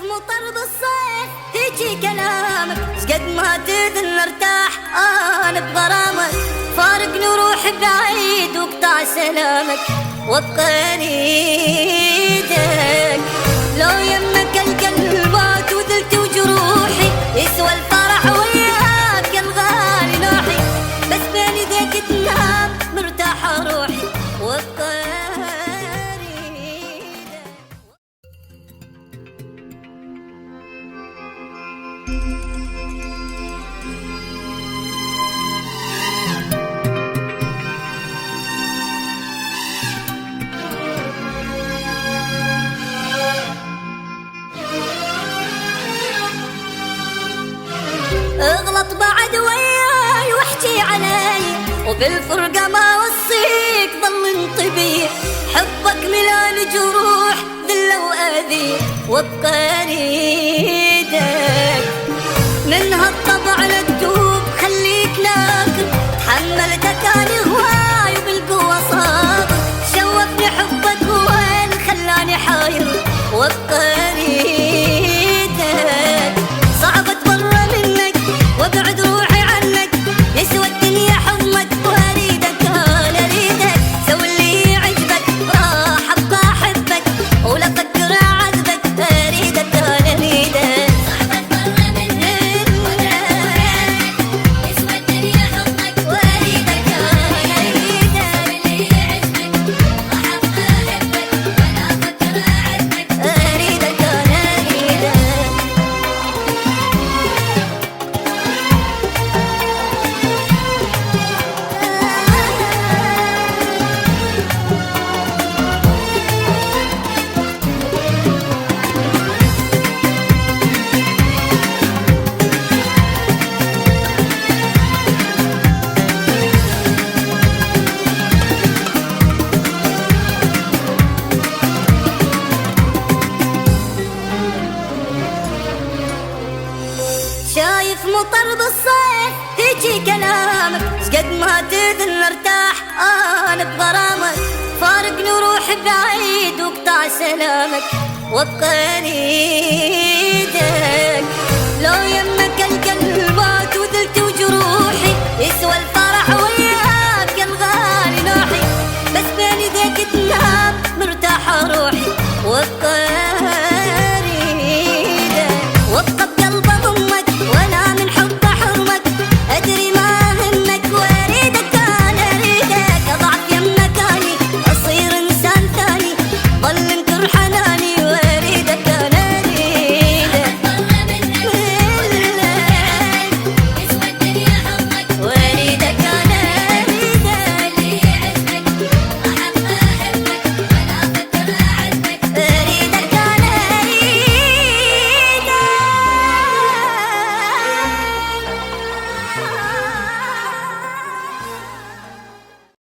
مطر بالصيف هيجي كلامك، شقد ما تذل ارتاح انا بغرامك، فارقني وروح بعيد وقطع سلامك وابقى اريدك. لو يمك القلبات وذلتي وجروحي يسوى الفرح وياك الغالي نوحي، بس بين يديك تنام مرتاحة روحي وابقى اغلط بعد وياي واحكي علي، وبالفرقة ما وصيك ظل انطبي، حبك ملان جروح ذلة وأذي وابقى اريدك. من هالطبع لا تدوب خليك ناكر، تحملتك انا هواي وبالقوة صابر، شوفني حبك وين خلاني حاير وابقى اريدك. صعب اتبرى منك وابعد روحي عنك، يسوى الدنيا حضنك واريدك انا اريدك، سوي اللي يعجبك راح ابقى احبك ولا افكر اعذبك، اريدك انا اريدك. صعب اتبرى منك وابعد روحي عنك، يسوى الدنيا حضنك واريدك انا اريدك، سوي اللي يعجبك راح ابقى احبك ولا افكر اعذبك، اريدك انا اريدك. شايف مطر بالصيف هيجي كلامك، شقد ما تذل ارتاح انا بغرامك، فارقني وروح بعيد وقطع سلامك وابقى اريدك. لو يمك